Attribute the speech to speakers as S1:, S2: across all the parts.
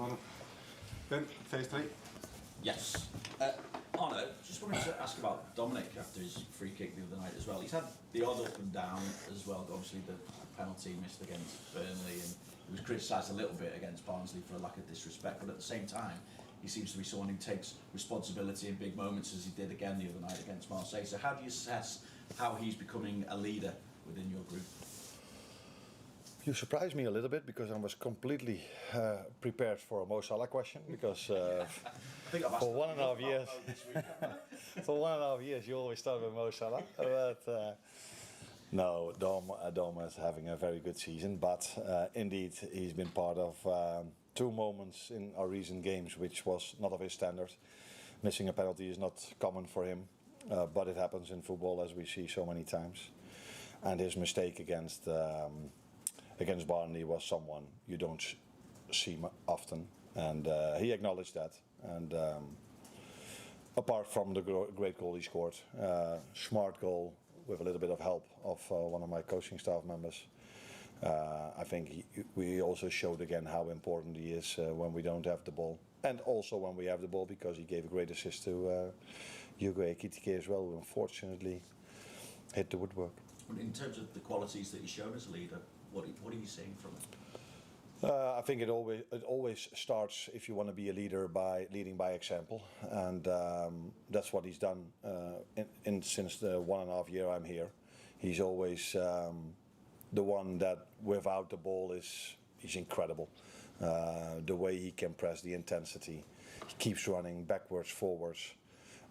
S1: tomorrow. Then, phase 3.
S2: Yes. Arne, just wanted to ask about Dominik after his free kick the other night as well. He's had the odd up and down as well. Obviously, the penalty missed against Burnley, and he was criticised a little bit against Barnsley for a lack of disrespect. But at the same time, he seems to be someone who takes responsibility in big moments, as he did again the other night against Marseille. So how do you assess how he's becoming a leader within your group?
S3: You surprised me a little bit because I was completely prepared for a Mo Salah question because for 1.5 years, for 1.5 years you always start with Mo Salah. But no, Dom is having a very good season. But indeed, he's been part of 2 moments in our recent games which was not of his standard. Missing a penalty is not common for him, but it happens in football as we see so many times. And his mistake against Barnsley was someone you don't see often, and he acknowledged that. And apart from the great goal he scored, smart goal with a little bit of help of one of my coaching staff members, I think we also showed again how important he is when we don't have the ball, and also when we have the ball, because he gave a great assist to Hugo Ekitike as well, who unfortunately hit the woodwork.
S2: In terms of the qualities that he's shown as a leader, what are you seeing from him?
S3: I think it always starts, if you want to be a leader, by leading by example, and that's what he's done since the 1.5 year I'm here. He's always the one that without the ball he's incredible. The way he can press, the intensity, he keeps running backwards, forwards,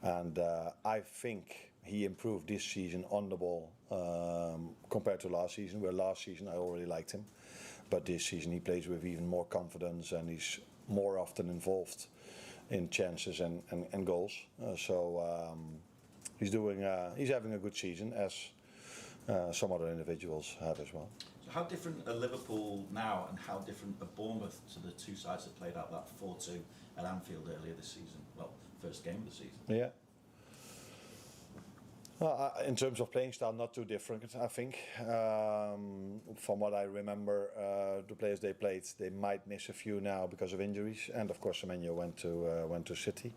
S3: and I think he improved this season on the ball compared to last season, where last season I already liked him. But this season he plays with even more confidence, and he's more often involved in chances and goals. He's having a good season, as some other individuals have as well.
S2: So how different are Liverpool now, and how different are Bournemouth to the 2 sides that played out that 4-2 at Anfield earlier this season? Well, first game of the season.
S3: Yeah. In terms of playing style, not too different, I think. From what I remember, the players they played, they might miss a few now because of injuries, and of course Semenyo went to City.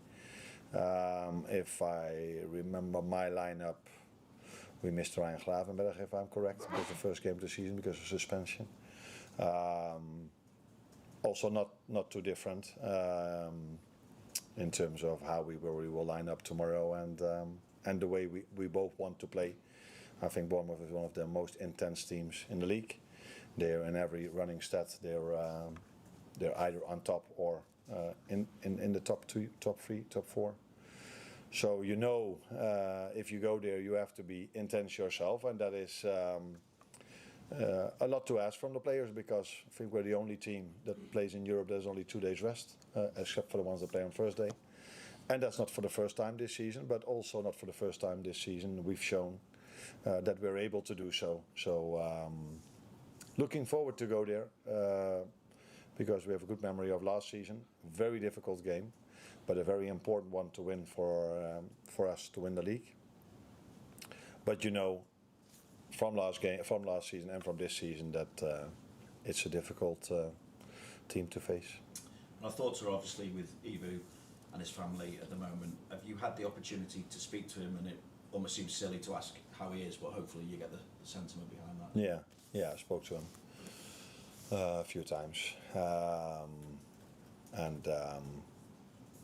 S3: If I remember my lineup, we missed Ryan Gravenberg, if I'm correct, because the first game of the season because of suspension. Also not too different in terms of how we will line up tomorrow, and the way we both want to play. I think Bournemouth is one of the most intense teams in the league. They're in every running stat. They're either on top or in the top 2, top 3, top 4. So if you go there, you have to be intense yourself, and that is a lot to ask from the players, because I think we're the only team that plays in Europe. There's only 2 days rest, except for the ones that play on Thursday. And that's not for the first time this season, but also not for the first time this season we've shown that we're able to do so. So looking forward to go there, because we have a good memory of last season. Very difficult game, but a very important one to win for us to win the league. But from last season and from this season, that it's a difficult team to face.
S2: Our thoughts are obviously with Ibu and his family at the moment. Have you had the opportunity to speak to him? And it almost seems silly to ask how he is, but hopefully you get the sentiment behind that.
S3: Yeah, I spoke to him a few times, and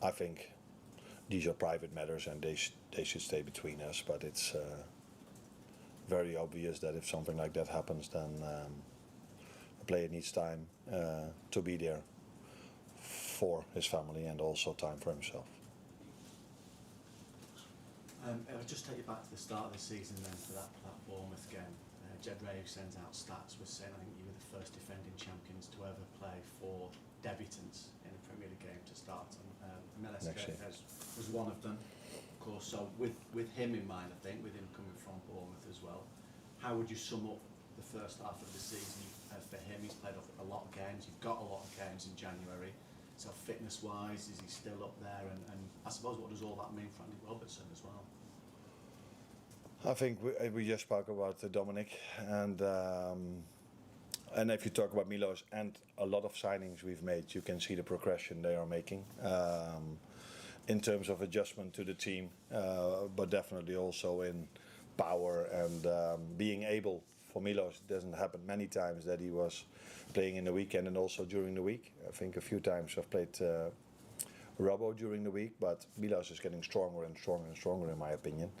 S3: I think these are private matters, and they should stay between us. But it's very obvious that if something like that happens, then a player needs time to be there for his family, and also time for himself.
S4: I'll just take you back to the start of the season then, for that Bournemouth game. Jed Ray, who sends out stats, was saying I think you were the first defending champions to ever play 4 debutants in a Premier League game to start. Meles was one of them, of course. So with him in mind, I think, with him coming from Bournemouth as well, how would you sum up the first half of the season for him? He's played a lot of games. You've got a lot of games in January. So fitness-wise, is he still up there? And I suppose, what does all that mean for Andy Robertson as well?
S3: I think we just spoke about Dominik, and And if you talk about Milos and a lot of signings we've made, you can see the progression they are making in terms of adjustment to the team, but definitely also in power and being able. For Milos, it doesn't happen many times that he was playing in the weekend and also during the week. I think a few times I've played Robbo during the week, but Milos is getting stronger and stronger and stronger in my opinion.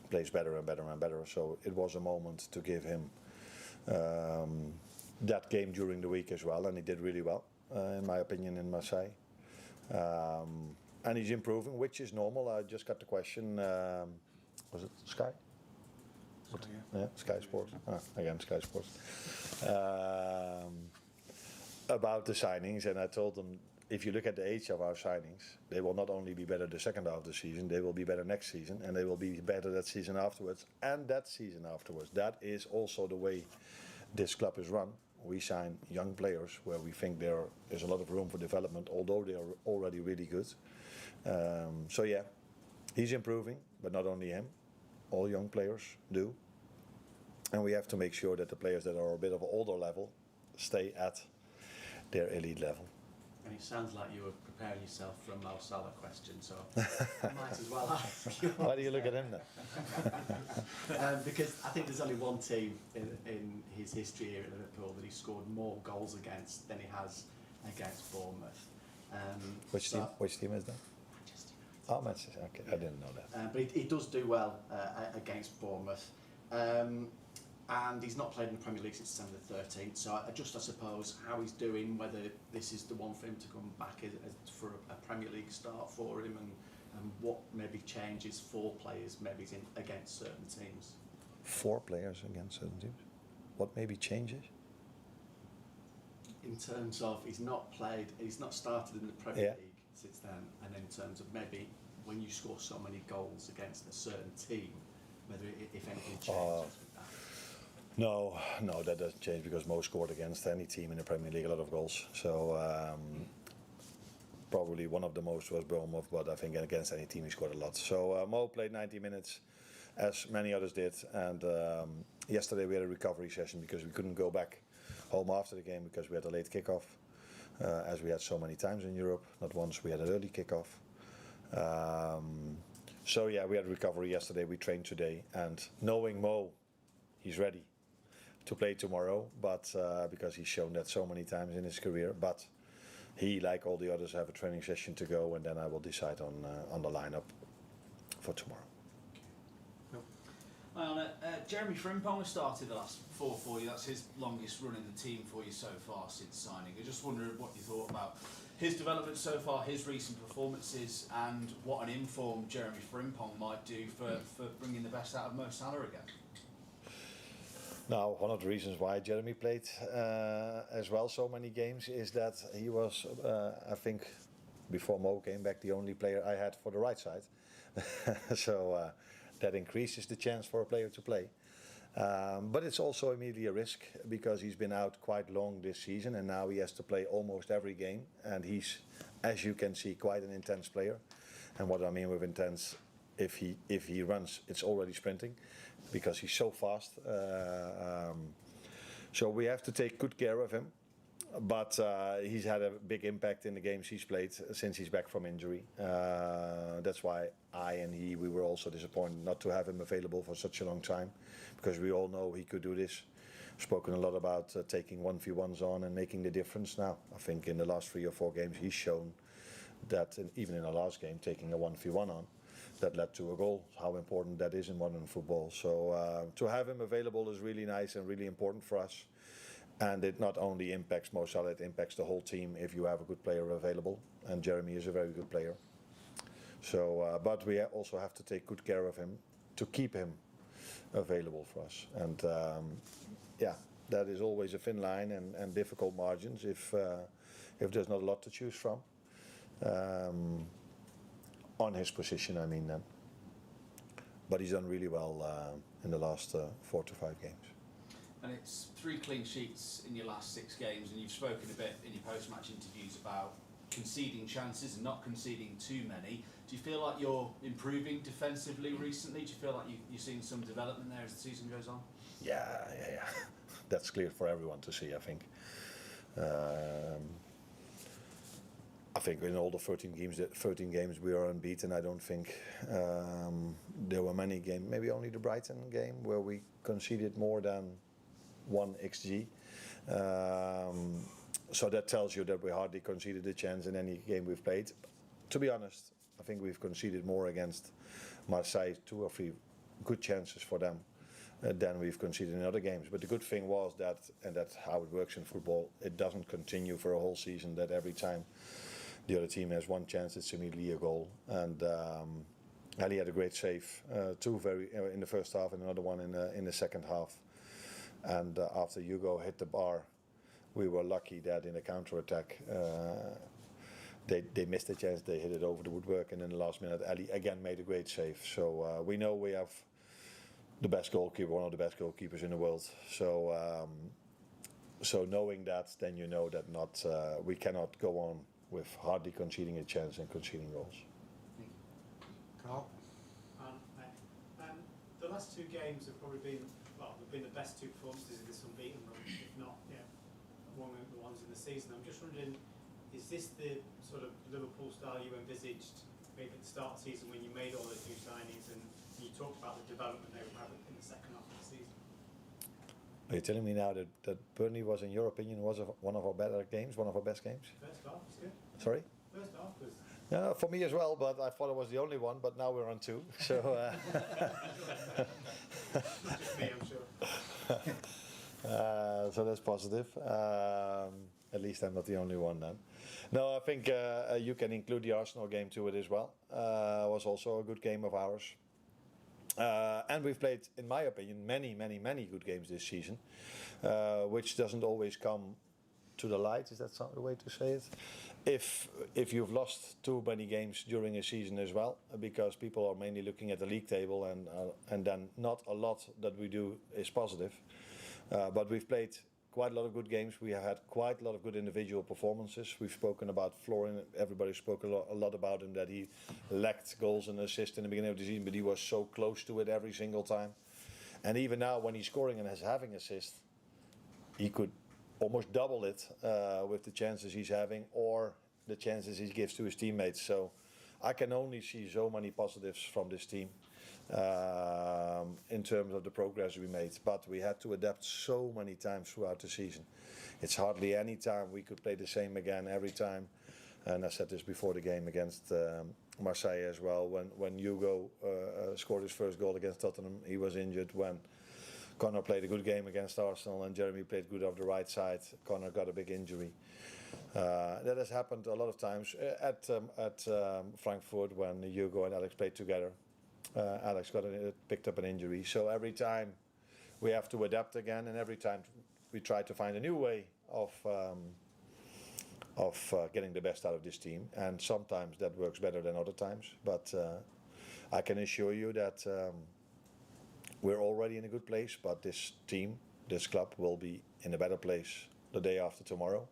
S3: Plays better and better and better. So it was a moment to give him that game during the week as well, and he did really well, in my opinion, in Marseille. And he's improving, which is normal. I just got the question, was it Sky?
S1: Sorry,
S3: Yeah, Sky Sports. Again, Sky Sports. About the signings, and I told them, if you look at the age of our signings, they will not only be better the second half of the season, they will be better next season, and they will be better that season afterwards, and that season afterwards. That is also the way this club is run. We sign young players where we think there is a lot of room for development, although they are already really good. So yeah, he's improving, but not only him. All young players do. And we have to make sure that the players that are a bit of an older level stay at their elite level.
S4: And it sounds like you were preparing yourself for a Mo Salah question, so I might as well ask you.
S3: Why do you look at him then?
S4: Because I think there's only one team in his history here at Liverpool that he scored more goals against than he has against Bournemouth.
S3: Which team is that?
S4: Manchester United.
S3: Oh, Manchester. Okay, I didn't know that.
S4: But he does do well against Bournemouth. And he's not played in the Premier League since December the 13th, so I suppose how he's doing, whether this is the one for him to come back for a Premier League start for him, and what maybe changes for players maybe against certain teams.
S3: 4 players against certain teams? What maybe changes?
S4: In terms of he's not started in the Premier League since then, and in terms of maybe when you score so many goals against a certain team, whether if anything changes with that.
S3: No, that doesn't change because Mo scored against any team in the Premier League a lot of goals. So probably one of the most was Bournemouth, but I think against any team he scored a lot. So Mo played 90 minutes, as many others did, and yesterday we had a recovery session because we couldn't go back home after the game because we had a late kickoff, as we had so many times in Europe. Not once we had an early kickoff. So yeah, we had recovery yesterday. We trained today, and knowing Mo, he's ready to play tomorrow, but because he's shown that so many times in his career. But he, like all the others, have a training session to go, and then I will decide on the lineup for tomorrow.
S5: Jeremie Frimpong has started the last 4 for you. That's his longest run in the team for you so far since signing. I just wondered what you thought about his development so far, his recent performances, and what an informed Jeremie Frimpong might do for bringing the best out of Mo Salah again.
S3: Now, one of the reasons why Jeremie played as well so many games is that he was, I think, before Mo came back, the only player I had for the right side. So that increases the chance for a player to play. But it's also immediately a risk because he's been out quite long this season and now he has to play almost every game. And he's, as you can see, quite an intense player. And what I mean with intense, if he runs, it's already sprinting because he's so fast. So we have to take good care of him. But he's had a big impact in the games he's played since he's back from injury. That's why we were also disappointed not to have him available for such a long time, because we all know he could do this. Spoken a lot about taking 1v1s on and making the difference. Now, I think in the last 3 or 4 games he's shown that, even in the last game, taking a 1v1 on, that led to a goal, how important that is in modern football. So to have him available is really nice and really important for us. And it not only impacts Mo Salah, it impacts the whole team if you have a good player available. And Jeremie is a very good player. So, but we also have to take good care of him to keep him available for us. And yeah, that is always a thin line and difficult margins if there's not a lot to choose from. On his position, I mean then. But he's done really well in the last 4 to 5 games.
S5: And it's 3 clean sheets in your last 6 games, and you've spoken a bit in your post-match interviews about conceding chances and not conceding too many. Do you feel like you're improving defensively recently? Do you feel like you're seeing some development there as the season goes on?
S3: Yeah. that's clear for everyone to see. I think in all the 13 games we are unbeaten. I don't think there were many games, maybe only the Brighton game, where we conceded more than 1 XG. So that tells you that we hardly conceded a chance in any game we've played. To be honest, I think we've conceded more against Marseille, 2 or 3 good chances for them than we've conceded in other games. But the good thing was that, and that's how it works in football, it doesn't continue for a whole season, that every time the other team has 1 chance, it's immediately a goal. And Ali had a great save, 2 in the first half and another one in the second half. And after Hugo hit the bar, we were lucky that in the counter-attack they missed a chance, they hit it over the woodwork, and in the last minute Ali again made a great save. So we know we have the best goalkeeper, one of the best goalkeepers in the world. So knowing that, then you know that we cannot go on with hardly conceding a chance and conceding goals.
S1: Carl?
S6: The last 2 games have probably been, they've been the best 2 performances in this unbeaten run, if not, one of the ones in the season. I'm just wondering, is this the sort of Liverpool style you envisaged maybe at the start of the season when you made all those 2 signings and you talked about the development they would have in the second half of the season?
S3: Are you telling me now that Burnley was, in your opinion, one of our better games, one of our best games?
S6: First half was good.
S3: Sorry?
S6: First half was...
S3: Yeah, for me as well, but I thought it was the only one, but now we're on 2. So,
S6: Not just me, I'm sure.
S3: so that's positive. At least I'm not the only one then. No, I think you can include the Arsenal game to it as well. It was also a good game of ours. And we've played, in my opinion, many good games this season, which doesn't always come to the light. Is that the way to say it? If you've lost too many games during a season as well, because people are mainly looking at the league table, and then not a lot that we do is positive. But we've played quite a lot of good games. We have had quite a lot of good individual performances. We've spoken about Florin. Everybody spoke a lot about him, that he lacked goals and assists in the beginning of the season, but he was so close to it every single time. And even now, when he's scoring and having assists, he could almost double it with the chances he's having or the chances he gives to his teammates. So I can only see so many positives from this team in terms of the progress we made. But we had to adapt so many times throughout the season. It's hardly any time we could play the same again every time. And I said this before the game against Marseille as well. When Hugo scored his first goal against Tottenham, he was injured. When Connor played a good game against Arsenal and Jeremie played good off the right side, Connor got a big injury. That has happened a lot of times at Frankfurt when Hugo and Alex played together. Alex picked up an injury. So every time we have to adapt again, and every time we try to find a new way of getting the best out of this team. And sometimes that works better than other times. But I can assure you that we're already in a good place, but this team, this club, will be in a better place the day after tomorrow.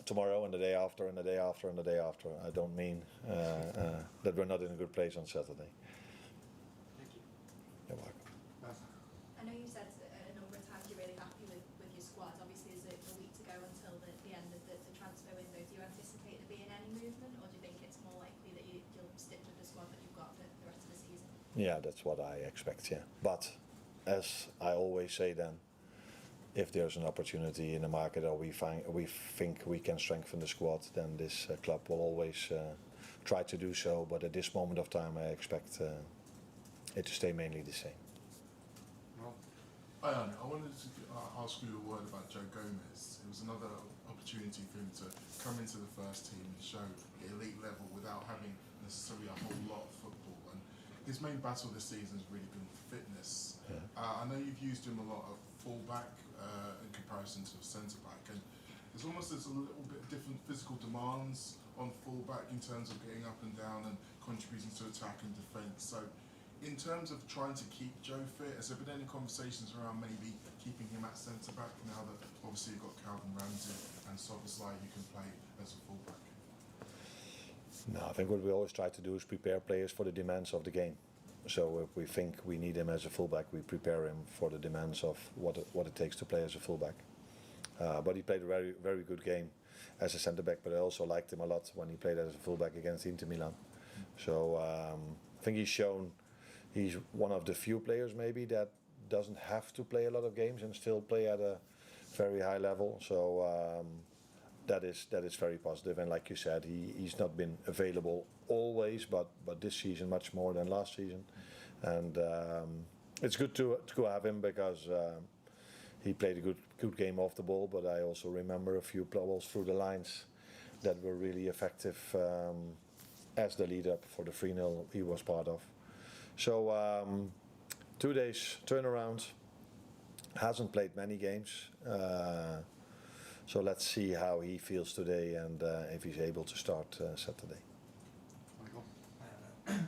S3: Tomorrow and the day after and the day after and the day after. I don't mean that we're not in a good place on Saturday.
S6: Thank you.
S3: You're welcome.
S7: I know you said a number of times you're really happy with your squad. Obviously, there's a week to go until the end of the transfer window. Do you anticipate there being any movement, or do you think it's more likely that you'll stick with the squad that you've got for the rest of the season?
S3: Yeah, that's what I expect, yeah. But as I always say then, if there's an opportunity in the market or we think we can strengthen the squad, then this club will always try to do so. But at this moment of time, I expect it to stay mainly the same.
S8: Hi, Arne. I wanted to ask you a word about Joe Gomez. It was another opportunity for him to come into the first team and show the elite level without having necessarily a whole lot of football. And his main battle this season has really been fitness.
S3: Yeah.
S8: I know you've used him a lot of fullback in comparison to centre back, and there's a little bit different physical demands on fullback in terms of getting up and down and contributing to attack and defence. So, in terms of trying to keep Joe fit, has there been any conversations around maybe keeping him at centre back now that obviously you've got Calvin Ramsey and Szoboszlai who can play as a fullback?
S3: No, I think what we always try to do is prepare players for the demands of the game. So if we think we need him as a fullback, we prepare him for the demands of what it takes to play as a fullback. But he played a very, very good game as a centre back. But I also liked him a lot when he played as a fullback against Inter Milan. So I think he's one of the few players maybe that doesn't have to play a lot of games and still play at a very high level. So that is very positive. And like you said, he's not been available always, but this season much more than last season. And it's good to have him because he played a good game off the ball. But I also remember a few balls through the lines that were really effective as the lead up for the 3-0 he was part of. So 2 days turnaround. Hasn't played many games. So let's see how he feels today and if he's able to start Saturday.
S1: Michael?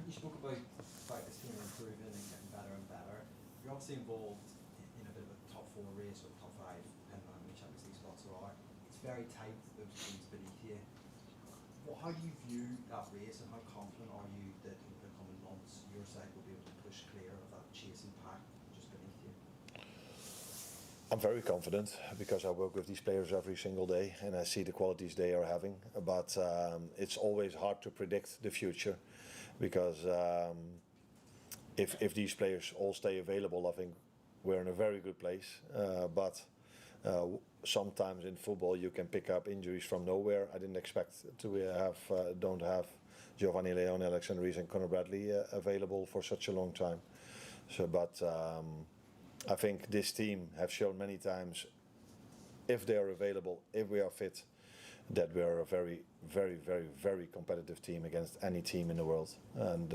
S9: You spoke about this team improving and getting better and better. You're obviously involved in a bit of a top 4 race or top 5, depending on how many Champions League spots there are. It's very tight, those teams beneath you. How do you view that race and how confident are you that in the coming months your side will be able to push clear of that chasing pack just beneath you?
S3: I'm very confident because I work with these players every single day and I see the qualities they are having. But it's always hard to predict the future because if these players all stay available, I think we're in a very good place. But sometimes in football you can pick up injuries from nowhere. I didn't expect to don't have Giovanni Leone, Alexander Rees and Conor Bradley available for such a long time. But I think this team have shown many times, if they are available, if we are fit, that we are a very, very, very, very competitive team against any team in the world. And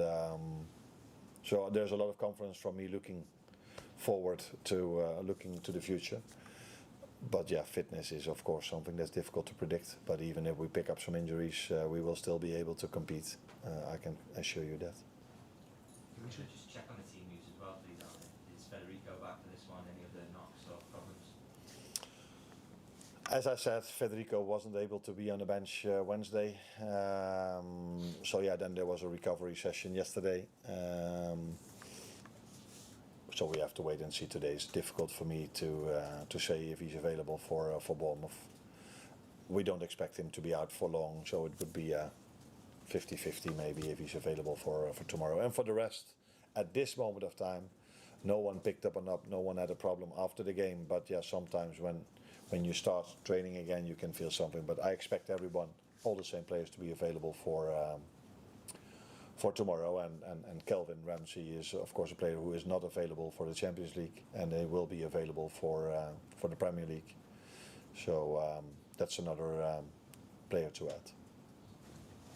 S3: so there's a lot of confidence from me looking forward to looking to the future. But yeah, fitness is of course something that's difficult to predict. But even if we pick up some injuries, we will still be able to compete. I can assure you that.
S10: We should just check on the team news as well, please, Arne. Is Federico back for this one? Any of the knocks or problems?
S3: As I said, Federico wasn't able to be on the bench Wednesday. So yeah, then there was a recovery session yesterday. So we have to wait and see today. It's difficult for me to say if he's available for Bournemouth. We don't expect him to be out for long, so it would be 50-50 maybe if he's available for tomorrow. And for the rest, at this moment of time, no one picked up no one had a problem after the game. But yeah, sometimes when you start training again, you can feel something. But I expect everyone, all the same players, to be available for tomorrow. And Kelvin Ramsey is of course a player who is not available for the Champions League, and they will be available for the Premier League. So that's another player to add.